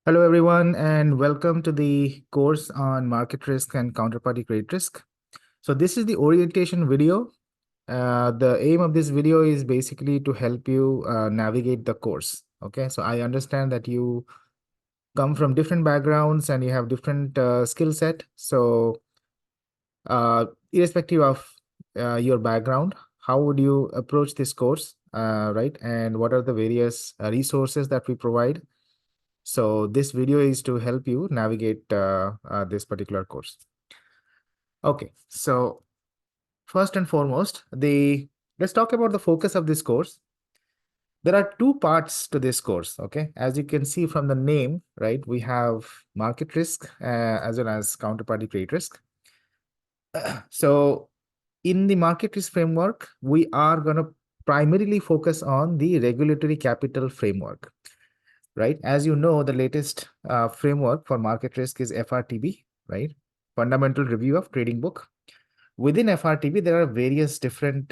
Hello, everyone, and welcome to the course on market risk and counterparty credit risk. So this is the orientation video. The aim of this video is basically to help you navigate the course. Okay, so I understand that you come from different backgrounds and you have different skill set. So irrespective of your background, how would you approach this course, right? And what are the various resources that we provide? So this video is to help you navigate this particular course. Okay, so first and foremost, let's talk about the focus of this course. There are two parts to this course, okay? As you can see from the name, right, we have market risk as well as counterparty credit risk. So in the market risk framework, we are going to primarily focus on the regulatory capital framework. Right? As you know, the latest framework for market risk is FRTB, right? Fundamental Review of Trading Book. Within FRTB, there are various different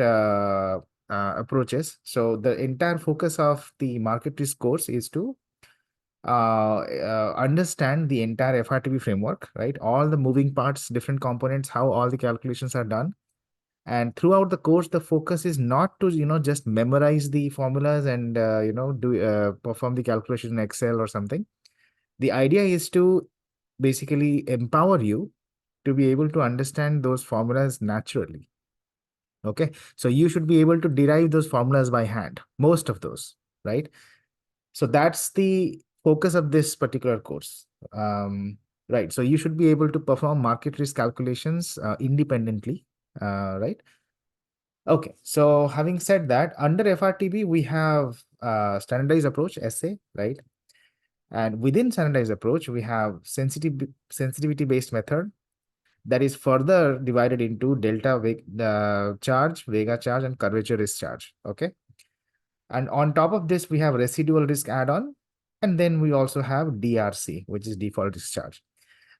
approaches. So the entire focus of the market risk course is to understand the entire FRTB framework, right? All the moving parts, different components, how all the calculations are done. And throughout the course, the focus is not to, just memorize the formulas and, perform the calculation in Excel or something. The idea is to basically empower you to be able to understand those formulas naturally. Okay. So you should be able to derive those formulas by hand, most of those, right? So that's the focus of this particular course. Right. So you should be able to perform market risk calculations independently, right? Okay, so having said that, under FRTB, we have standardized approach, SA, right? And within standardized approach, we have sensitivity-based method that is further divided into delta charge, vega charge, and curvature risk charge, okay? And on top of this, we have residual risk add-on, and then we also have DRC, which is default risk charge.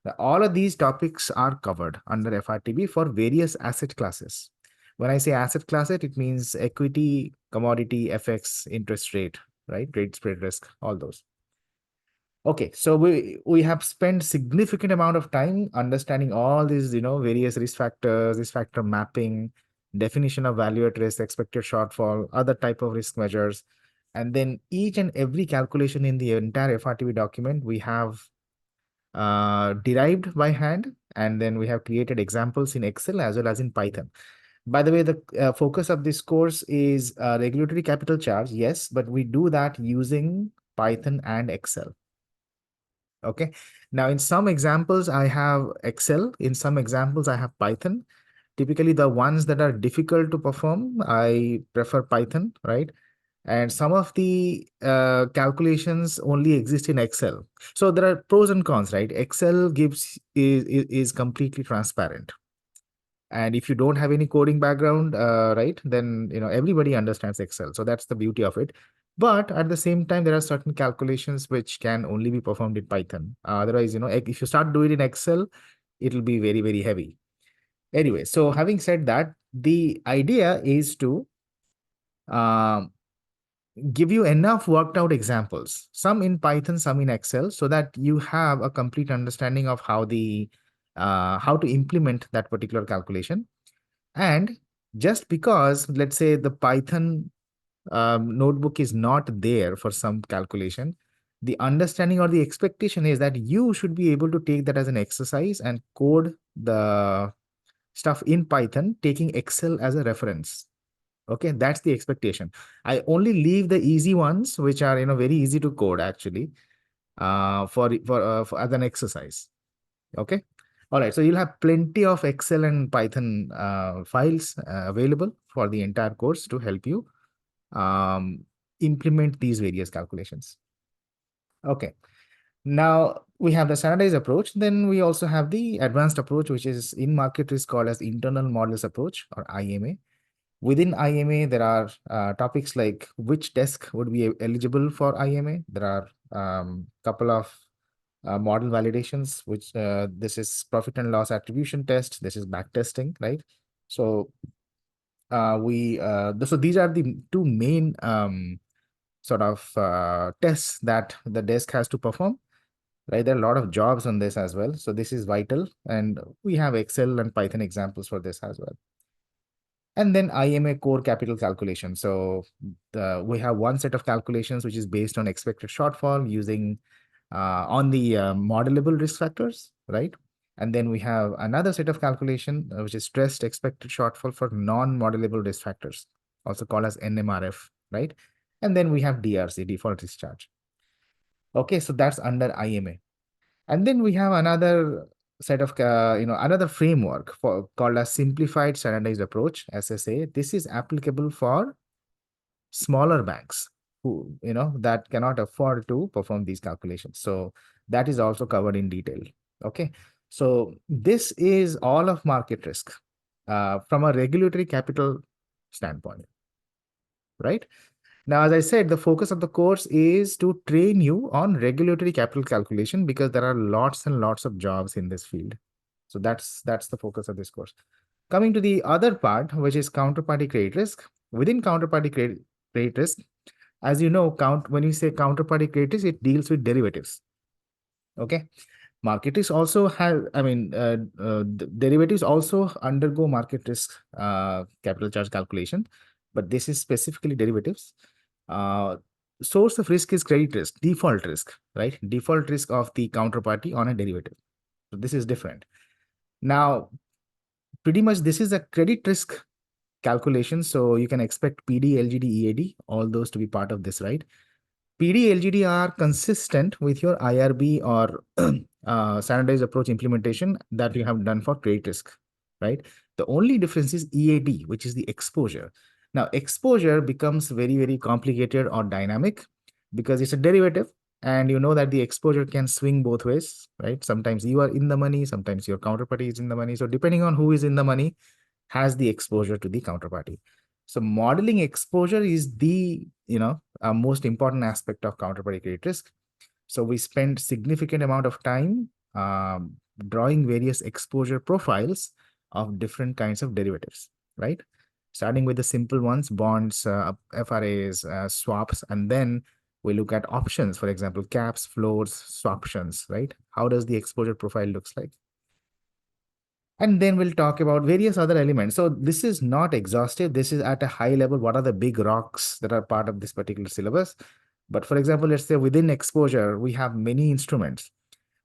Now, all of these topics are covered under FRTB for various asset classes. When I say asset class, it means equity, commodity, FX, interest rate, right? Trade spread risk, all those. Okay, so we have spent significant amount of time understanding all these, various risk factors, risk factor mapping, definition of value at risk, expected shortfall, other type of risk measures. And then each and every calculation in the entire FRTB document, we have derived by hand, and then we have created examples in Excel as well as in Python. By the way, the focus of this course is regulatory capital charge, yes, but we do that using Python and Excel. Okay. Now, in some examples, I have Excel. In some examples, I have Python. Typically, the ones that are difficult to perform, I prefer Python, right? And some of the calculations only exist in Excel. So there are pros and cons, right? Excel is completely transparent. And if you don't have any coding background, right, then everybody understands Excel. So that's the beauty of it. But at the same time, there are certain calculations which can only be performed in Python. Otherwise, if you start doing it in Excel, it'll be very, very heavy. Anyway, so having said that, the idea is to um, give you enough worked out examples, some in Python, some in Excel, so that you have a complete understanding of how to implement that particular calculation. And just because, let's say, the Python notebook is not there for some calculation, the understanding or the expectation is that you should be able to take that as an exercise and code the stuff in Python, taking Excel as a reference. Okay, that's the expectation. I only leave the easy ones, which are very easy to code actually, for as an exercise. Okay. All right. So you'll have plenty of Excel and Python files available for the entire course to help you implement these various calculations. Okay. Now we have the standardized approach. Then we also have the advanced approach, which is in market risk called as internal models approach, or IMA. Within IMA, there are topics like which desk would be eligible for IMA. There are couple of model validations, which this is profit and loss attribution test. This is back testing, right? So so these are the two main sort of tests that the desk has to perform. right? There are a lot of jobs on this as well. So this is vital. And we have Excel and Python examples for this as well. And then IMA core capital calculation. So we have one set of calculations which is based on expected shortfall using on the modelable risk factors, right? And then we have another set of calculation which is stressed expected shortfall for non-modelable risk factors, also called as NMRF, right? And then we have DRC, default risk charge. Okay, so that's under IMA. And then we have another set of, another framework for called a simplified standardized approach, SSA. This is applicable for smaller banks who, that cannot afford to perform these calculations. So that is also covered in detail. Okay. So this is all of market risk from a regulatory capital standpoint, right? Now, as I said, the focus of the course is to train you on regulatory capital calculation because there are lots and lots of jobs in this field. So that's the focus of this course. Coming to the other part, which is counterparty credit risk. Within counterparty credit risk, as you know, when you say counterparty credit risk, it deals with derivatives. Okay. Market risk also have, derivatives also undergo market risk capital charge calculation, but this is specifically derivatives. Uh, Source of risk is credit risk, default risk, right? Default risk of the counterparty on a derivative. So this is different. Now, pretty much this is a credit risk calculation. So you can expect PD, LGD, EAD, all those to be part of this, right? PD, LGD are consistent with your IRB or standardized approach implementation that you have done for credit risk, right? The only difference is EAD, which is the exposure. Now, exposure becomes very, very complicated or dynamic because it's a derivative, and you know that the exposure can swing both ways, right? Sometimes you are in the money, sometimes your counterparty is in the money. So depending on who is in the money has the exposure to the counterparty. So modeling exposure is the, most important aspect of counterparty credit risk. So we spend significant amount of time drawing various exposure profiles of different kinds of derivatives, right? Starting with the simple ones, bonds, FRAs, swaps, and then we look at options, for example, caps, floors, swaptions, right? How does the exposure profile looks like? And then we'll talk about various other elements. So this is not exhaustive. This is at a high level. What are the big rocks that are part of this particular syllabus? But for example, let's say within exposure, we have many instruments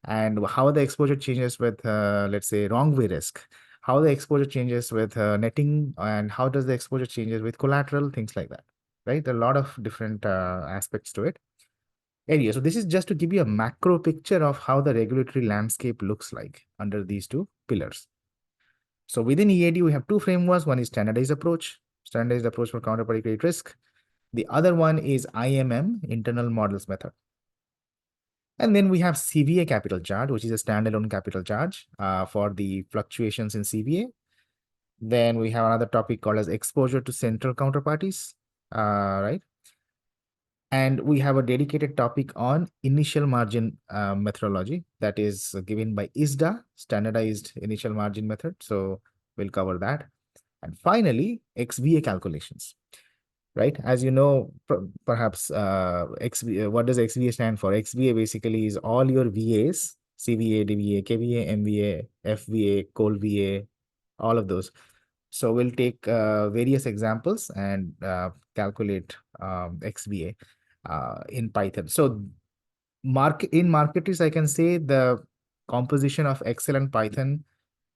and how the exposure changes with, let's say, wrong way risk, how the exposure changes with netting, and how does the exposure changes with collateral, things like that, right? There are a lot of different aspects to it. Anyway, so this is just to give you a macro picture of how the regulatory landscape looks like under these two pillars. So within EAD, we have two frameworks. One is standardized approach for counterparty credit risk. The other one is IMM, internal models method. And then we have CVA capital charge, which is a standalone capital charge for the fluctuations in CVA. Then we have another topic called as exposure to central counterparties, right? And we have a dedicated topic on initial margin methodology that is given by ISDA, standardized initial margin method. So we'll cover that. And finally, XVA calculations, right? As you know, perhaps XVA, what does XVA stand for? XVA basically is all your VAs, CVA, DVA, KVA, MVA, FVA, coal VA, all of those. So we'll take various examples and calculate XVA in Python. So in marketers, I can say the composition of Excel and Python,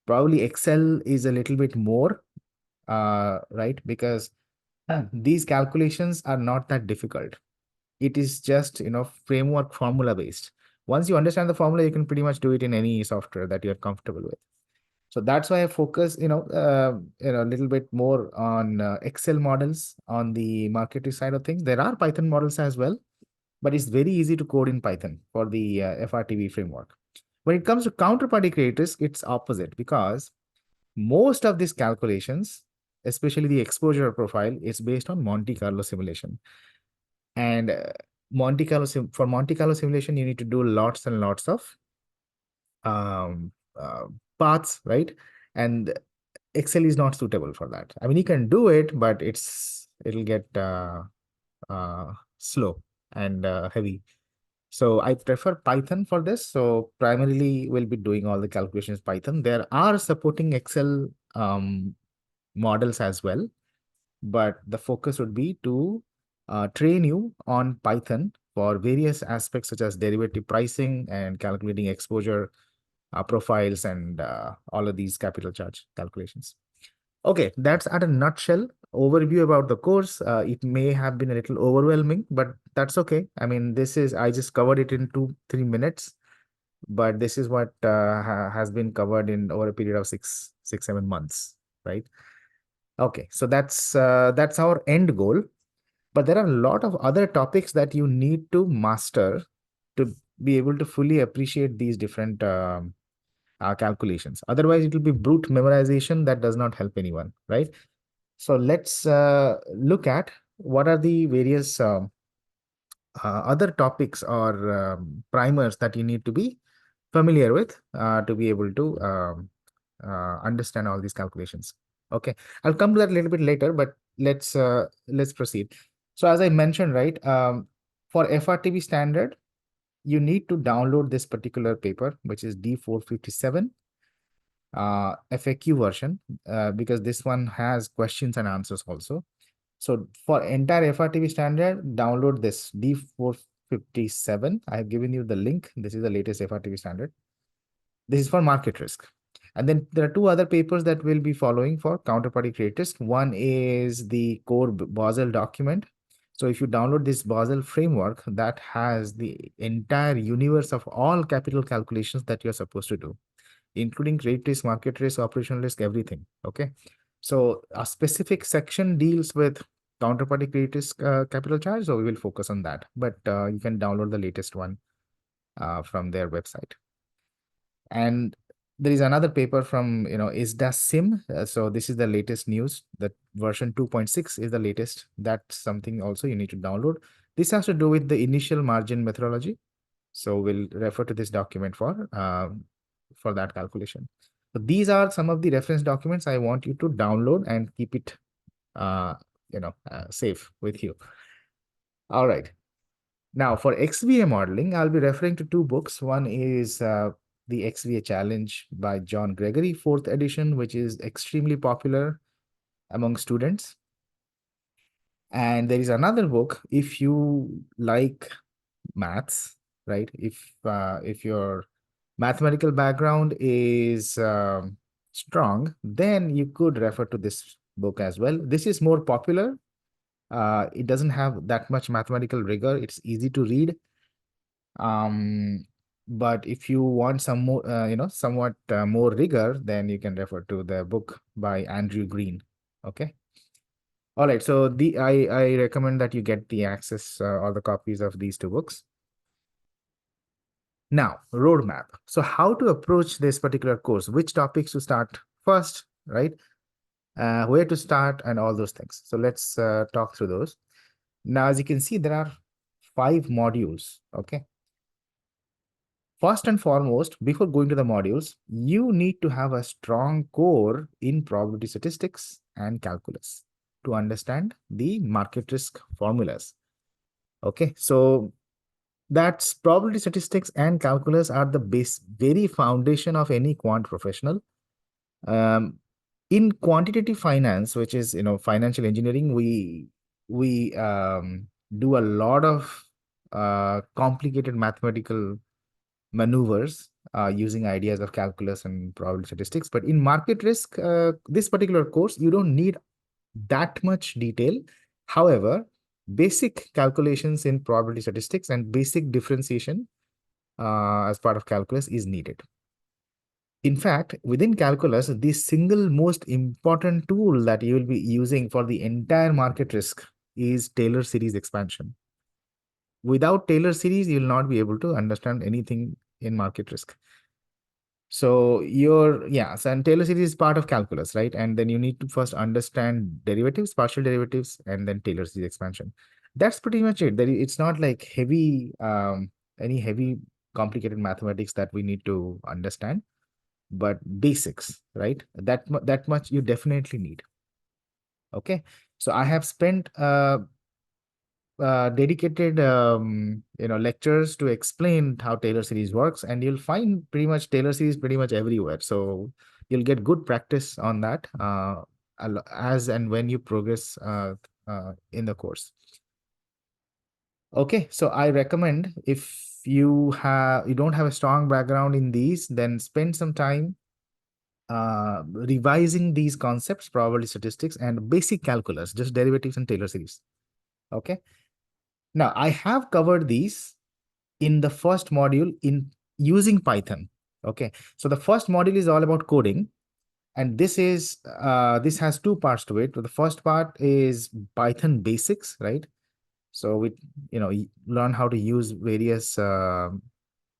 probably Excel is a little bit more, right? Because these calculations are not that difficult. It is just, framework formula based. Once you understand the formula, you can pretty much do it in any software that you're comfortable with. So that's why I focus, a little bit more on Excel models on the marketing side of things. There are Python models as well, but it's very easy to code in Python for the FRTB framework. When it comes to counterparty credit risk, it's opposite because most of these calculations, especially the exposure profile, is based on Monte Carlo simulation. And for Monte Carlo simulation, you need to do lots and lots of um, paths, right? And Excel is not suitable for that. I mean, you can do it, but it'll get slow and heavy. So I prefer Python for this. So primarily we'll be doing all the calculations Python. There are supporting Excel models as well, but the focus would be to train you on Python for various aspects such as derivative pricing and calculating exposure profiles and all of these capital charge calculations. Okay, that's at a nutshell overview about the course. It may have been a little overwhelming, but that's okay. I mean, I just covered it in 3 minutes, but this is what has been covered in over a period of 7 months, right? Okay, so that's our end goal. But there are a lot of other topics that you need to master to be able to fully appreciate these different calculations. Otherwise, it will be brute memorization that does not help anyone, right? So let's look at what are the various other topics or primers that you need to be familiar with to be able to understand all these calculations. Okay, I'll come to that a little bit later, but let's proceed. So as I mentioned, right, for FRTB standard, you need to download this particular paper, which is D457 FAQ version, because this one has questions and answers also. So for entire FRTB standard, download this D457. I have given you the link. This is the latest FRTB standard. This is for market risk. And then there are two other papers that will be following for counterparty credit risk. One is the core Basel document. So if you download this Basel framework, that has the entire universe of all capital calculations that you're supposed to do, including credit risk, market risk, operational risk, everything. Okay. So a specific section deals with counterparty credit risk capital charge. So we will focus on that. But you can download the latest one from their website. And there is another paper from, ISDA SIM. So this is the latest news. That version 2.6 is the latest. That's something also you need to download. This has to do with the initial margin methodology. So we'll refer to this document for that calculation. So these are some of the reference documents I want you to download and keep it, safe with you. All right. Now for XVA modeling, I'll be referring to two books. One is the XVA Challenge by John Gregory, 4th edition, which is extremely popular among students. And there is another book, if you like maths, right? If your mathematical background is strong, then you could refer to this book as well. This is more popular. It doesn't have that much mathematical rigor. It's easy to read. But if you want some more, somewhat more rigor, then you can refer to the book by Andrew Green. Okay. All right. So I recommend that you get the access or the copies of these two books. Now, roadmap. So how to approach this particular course, which topics to start first, right? Where to start and all those things. So let's talk through those. Now, as you can see, there are 5 modules, okay? First and foremost, before going to the modules, you need to have a strong core in probability statistics and calculus to understand the market risk formulas. Okay, so that's probability statistics and calculus are the very foundation of any quant professional. In quantitative finance, which is financial engineering, we do a lot of complicated mathematical maneuvers using ideas of calculus and probability statistics. But in market risk, this particular course, you don't need that much detail. However, basic calculations in probability statistics and basic differentiation as part of calculus is needed. In fact, within calculus, the single most important tool that you will be using for the entire market risk is Taylor series expansion. Without Taylor series, you will not be able to understand anything in market risk. So and Taylor series is part of calculus, right? And then you need to first understand derivatives, partial derivatives, and then Taylor series expansion. That's pretty much it. It's not like any heavy complicated mathematics that we need to understand, but basics, right? That much you definitely need. Okay. So I have spent dedicated lectures to explain how Taylor series works, and you'll find pretty much Taylor series pretty much everywhere. So you'll get good practice on that as and when you progress in the course. Okay, so I recommend, if you don't have a strong background in these, then spend some time revising these concepts, probability statistics, and basic calculus, just derivatives and Taylor series. Okay. Now I have covered these in the first module in using Python. Okay. So the first module is all about coding. And this has two parts to it. The first part is Python basics, right? So we, learn how to use various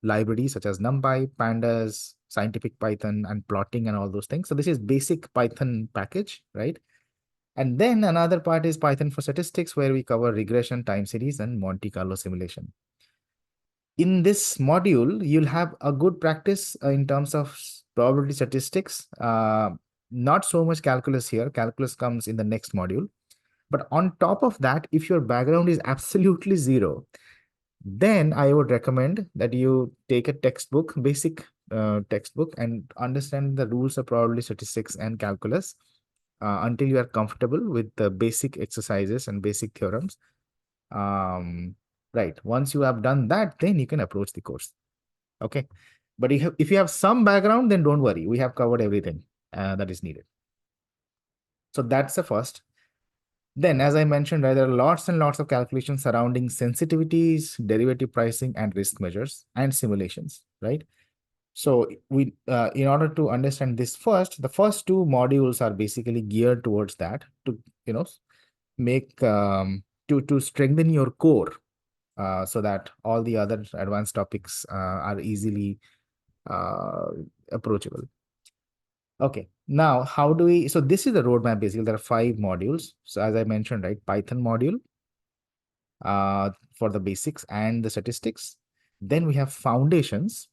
libraries such as NumPy, Pandas, Scientific Python, and plotting and all those things. So this is basic Python package, right? And then another part is Python for statistics, where we cover regression, time series, and Monte Carlo simulation. In this module, you'll have a good practice in terms of probability statistics. Not so much calculus here. Calculus comes in the next module. But on top of that, if your background is absolutely zero, then I would recommend that you take a textbook, basic textbook, and understand the rules of probability statistics and calculus until you are comfortable with the basic exercises and basic theorems. Right. Once you have done that, then you can approach the course. Okay. But if you have some background, then don't worry. We have covered everything that is needed. So that's the first. Then, as I mentioned, right, there are lots and lots of calculations surrounding sensitivities, derivative pricing, and risk measures and simulations, right? So in order to understand this first, the first two modules are basically geared towards that, to make to strengthen your core, so that all the other advanced topics are easily approachable. Okay, now how do we, so this is the roadmap. Basically, there are 5 modules. So as I mentioned, right, Python module for the basics and the statistics. Then we have foundations,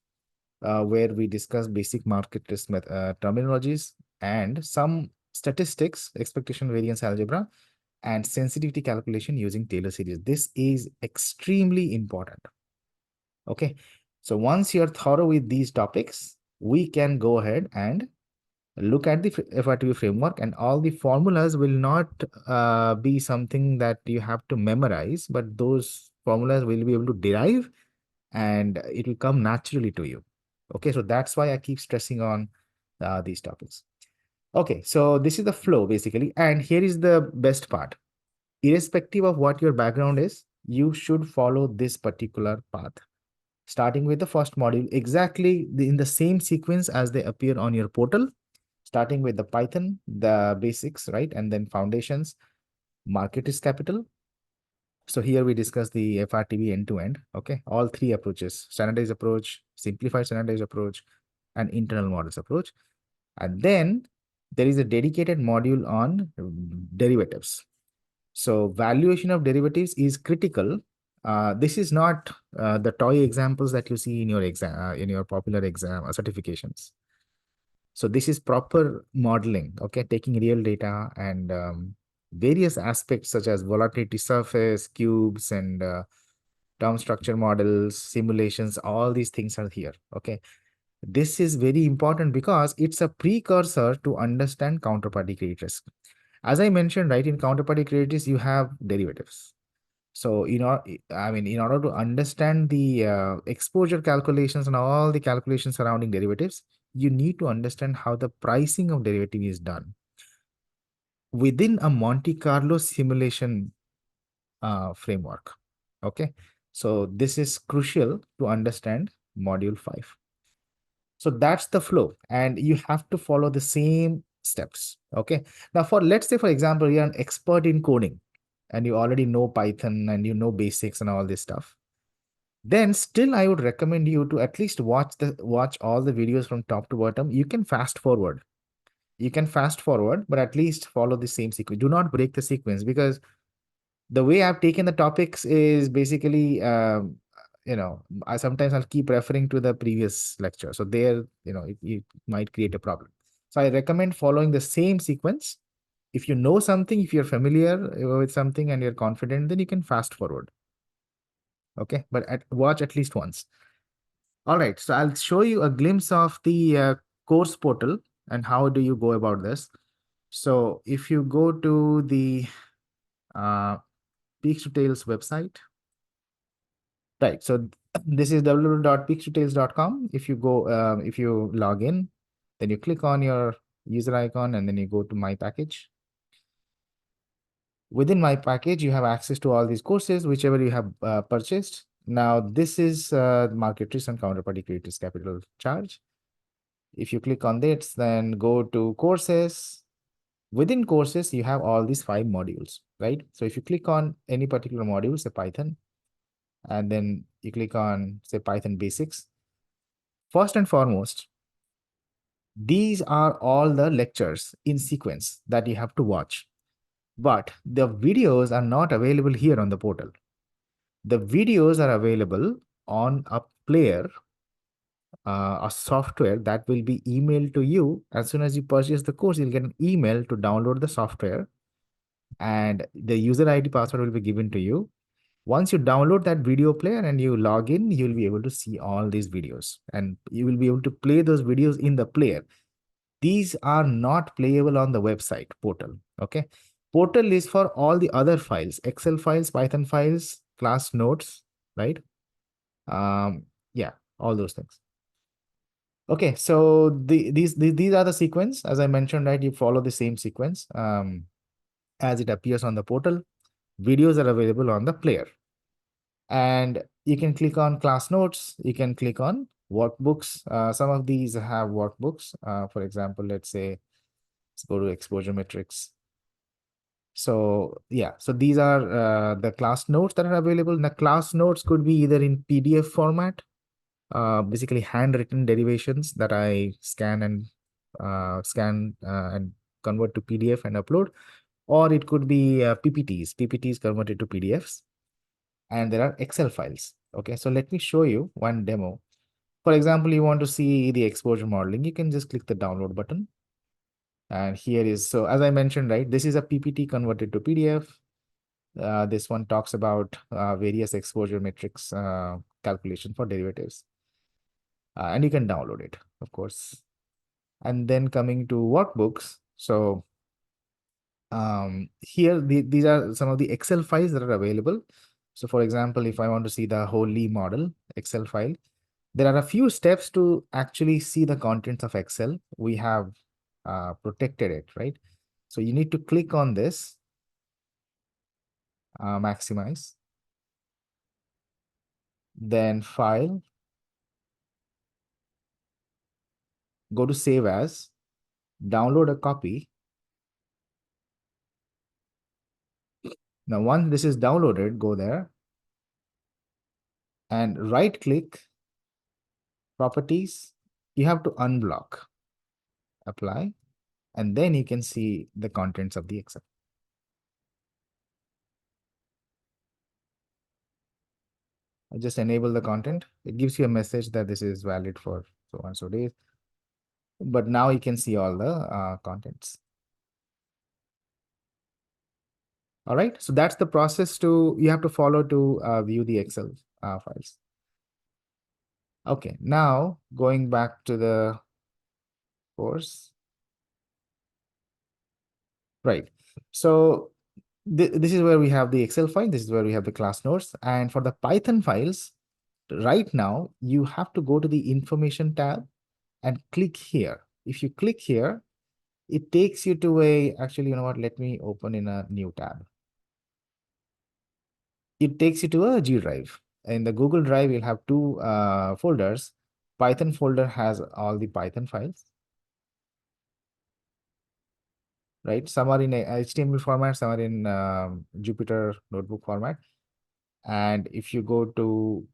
where we discuss basic market risk terminologies and some statistics, expectation variance algebra, and sensitivity calculation using Taylor series. This is extremely important. Okay, so once you're thorough with these topics, we can go ahead and look at the FRTB framework, and all the formulas will not be something that you have to memorize, but those formulas will be able to derive, and it will come naturally to you. Okay, so that's why I keep stressing on these topics. Okay, so this is the flow basically, and here is the best part. Irrespective of what your background is, you should follow this particular path, starting with the first module exactly in the same sequence as they appear on your portal, starting with the Python, the basics, right? And then foundations, market risk capital. So here we discuss the FRTB end to end, okay? All 3 approaches: standardized approach, simplified standardized approach, and internal models approach. And then there is a dedicated module on derivatives. So valuation of derivatives is critical. This is not the toy examples that you see in your exam, in your popular exam certifications. So this is proper modeling, okay, taking real data and various aspects such as volatility surface, cubes, and term structure models, simulations, all these things are here, okay. This is very important because it's a precursor to understand counterparty credit risk. As I mentioned, right, in counterparty credit risk, you have derivatives. So, in order to understand the exposure calculations and all the calculations surrounding derivatives, you need to understand how the pricing of derivative is done within a Monte Carlo simulation framework. Okay, so this is crucial to understand module 5. So that's the flow, and you have to follow the same steps. Okay, now let's say, for example, you're an expert in coding and you already know Python and you know basics and all this stuff. Then still I would recommend you to at least watch all the videos from top to bottom. You can fast forward. But at least follow the same sequence. Do not break the sequence, because the way I've taken the topics is basically, I'll keep referring to the previous lecture. So there, it might create a problem. So I recommend following the same sequence If you know something, if you're familiar with something and you're confident, then you can fast forward. Okay, but watch at least once. All right, so I'll show you a glimpse of the course portal and how do you go about this. So if you go to the uh, Peaks to Tails website, right? So this is www.peakstotails.com. If you go, if you log in, then you click on your user icon and then you go to My Package. Within My Package, you have access to all these courses, whichever you have purchased. Now, this is market risk and counterparty credit risk capital charge. If you click on this, then go to courses. Within courses, you have all these 5 modules, right? So if you click on any particular module, say Python, and then you click on, say, Python basics, first and foremost, these are all the lectures in sequence that you have to watch. But the videos are not available here on the portal. The videos are available on a player, a software that will be emailed to you. As soon as you purchase the course, you'll get an email to download the software, and the user ID password will be given to you. Once you download that video player and you log in, you'll be able to see all these videos and you will be able to play those videos in the player. These are not playable on the website portal. Okay. Portal is for all the other files, Excel files, Python files, class notes, right? Yeah, all those things. Okay, so these are the sequence. As I mentioned, right? You follow the same sequence as it appears on the portal. Videos are available on the player. And you can click on class notes. You can click on workbooks. Some of these have workbooks. For example, let's go to exposure metrics. So yeah, so these are the class notes that are available. The class notes could be either in PDF format, basically handwritten derivations that I scan and convert to PDF and upload, or it could be PPTs converted to PDFs, and there are Excel files. Okay, so let me show you one demo. For example, you want to see the exposure modeling, you can just click the download button. And here is, so as I mentioned, right, this is a PPT converted to PDF. This one talks about various exposure metrics calculation for derivatives. And you can download it, of course. And then coming to workbooks. So here, these are some of the Excel files that are available. So for example, if I want to see the whole Lee model Excel file, there are a few steps to actually see the contents of Excel. We have protected it, right? So you need to click on this, maximize, then file, go to save as, download a copy. Now, once this is downloaded, go there and right click, properties. You have to unblock, apply, and then you can see the contents of the Excel. I just enable the content. It gives you a message that this is valid for so and so days. But now you can see all the contents. All right, so that's the process you have to follow to view the Excel files. Okay, now going back to the course. Right, so this is where we have the Excel file, this is where we have the class notes. And for the Python files, right now, you have to go to the information tab and click here. If you click here, it takes you to actually, you know what, let me open in a new tab. It takes you to a G drive. In the Google Drive, you'll have 2 folders. Python folder has all the Python files, right? Some are in a HTML format, some are in Jupyter notebook format. And if you go to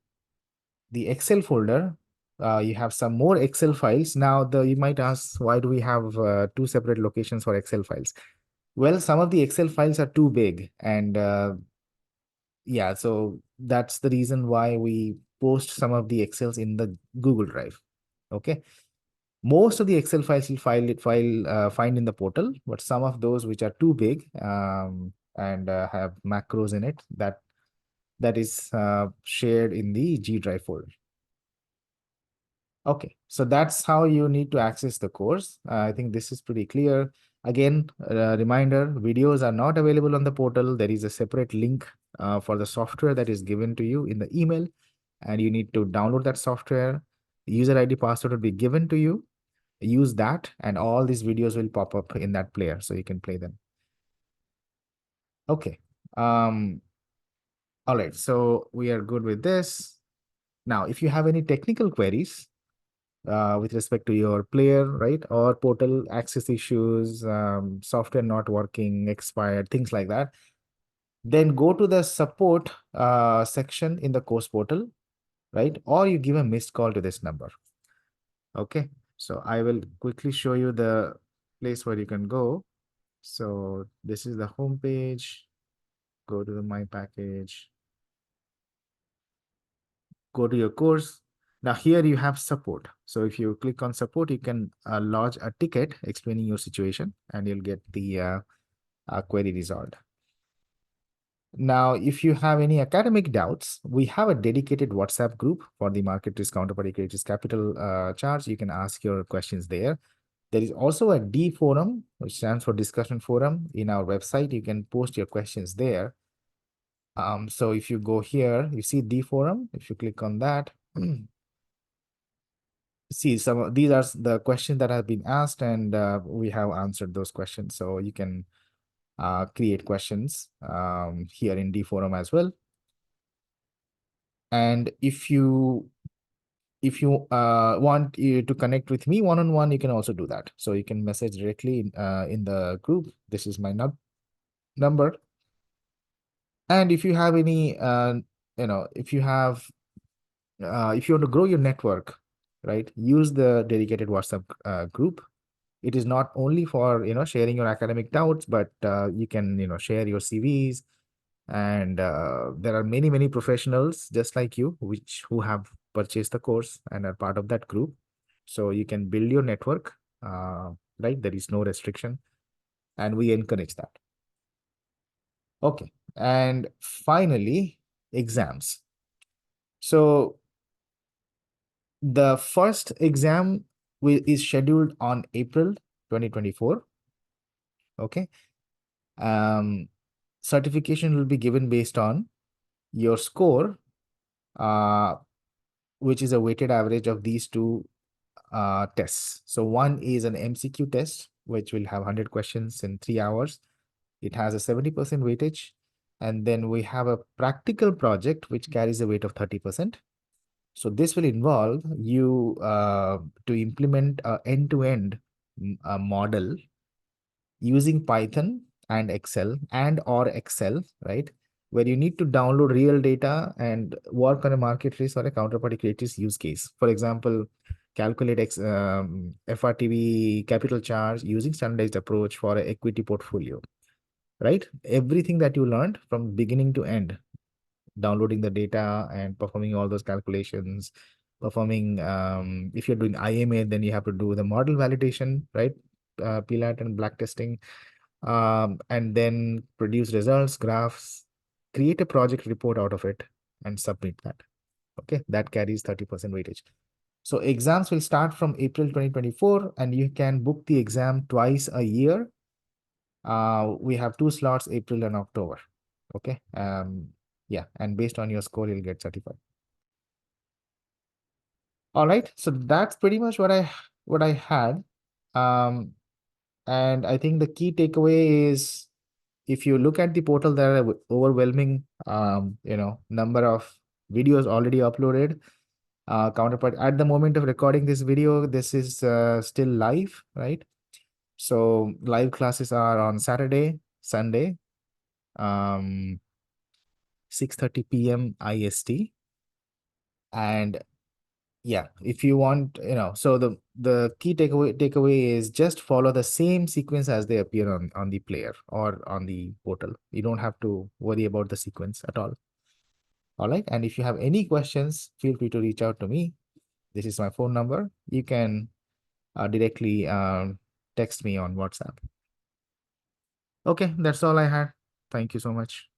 the Excel folder, you have some more Excel files. Now, you might ask, why do we have 2 separate locations for Excel files? Well, some of the Excel files are too big, and yeah, so that's the reason why we post some of the Excels in the Google Drive. Okay. Most of the Excel files you'll find in the portal, but some of those which are too big and have macros in it, that is shared in the G Drive folder. Okay, so that's how you need to access the course. I think this is pretty clear. Again, reminder, videos are not available on the portal. There is a separate link for the software that is given to you in the email, and you need to download that software. User ID password will be given to you. Use that, and all these videos will pop up in that player, so you can play them. Okay. All right, so we are good with this. Now, if you have any technical queries, with respect to your player, right? Or portal access issues, software not working, expired, things like that, then go to the support section in the course portal, right? Or you give a missed call to this number. Okay, so I will quickly show you the place where you can go. So this is the home page. Go to the My Package. Go to your course. Now here you have support. So if you click on support, you can lodge a ticket explaining your situation, and you'll get the query resolved. Now, if you have any academic doubts, we have a dedicated WhatsApp group for the market risk counterparty credit risk capital charge. You can ask your questions there. There is also a D forum, which stands for discussion forum, in our website. You can post your questions there. So if you go here, you see D forum. If you click on that, see these are the questions that have been asked, and we have answered those questions. So you can create questions here in D forum as well. And if you want you to connect with me one-on-one, you can also do that. So you can message directly in the group. This is my number. And if you have any, if you want to grow your network, right, use the dedicated WhatsApp group. It is not only for, sharing your academic doubts, but you can, share your CVs. And there are many professionals just like you, who have purchased the course and are part of that group. So you can build your network, right? There is no restriction, and we encourage that. Okay, and finally, exams. So the first exam is scheduled on April 2024. Okay. Certification will be given based on your score, which is a weighted average of these two tests. So one is an MCQ test, which will have 100 questions in 3 hours. It has a 70% weightage. And then we have a practical project, which carries a weight of 30%. So this will involve you to implement a end-to-end model using Python and Excel or Excel, right? Where you need to download real data and work on a market risk or a counterparty credit risk use case. For example, calculate FRTB capital charge using standardized approach for an equity portfolio, right? Everything that you learned from beginning to end, downloading the data and performing all those calculations, performing, if you're doing IMA, then you have to do the model validation, right? PLAT and black testing, and then produce results, graphs, create a project report out of it, and submit that. Okay, that carries 30% weightage. So exams will start from April 2024, and you can book the exam twice a year. We have 2 slots, April and October. Okay. Yeah, and based on your score, you'll get certified. All right, so that's pretty much what I had. And I think the key takeaway is, if you look at the portal, there are overwhelming number of videos already uploaded. Counterpart, at the moment of recording this video, this is still live, right? So live classes are on Saturday, Sunday, 6:30 p.m. IST. And yeah, if you want, so the key takeaway is just follow the same sequence as they appear on the player or on the portal. You don't have to worry about the sequence at all. All right. And if you have any questions, feel free to reach out to me. This is my phone number. You can directly text me on WhatsApp. Okay, that's all I had. Thank you so much.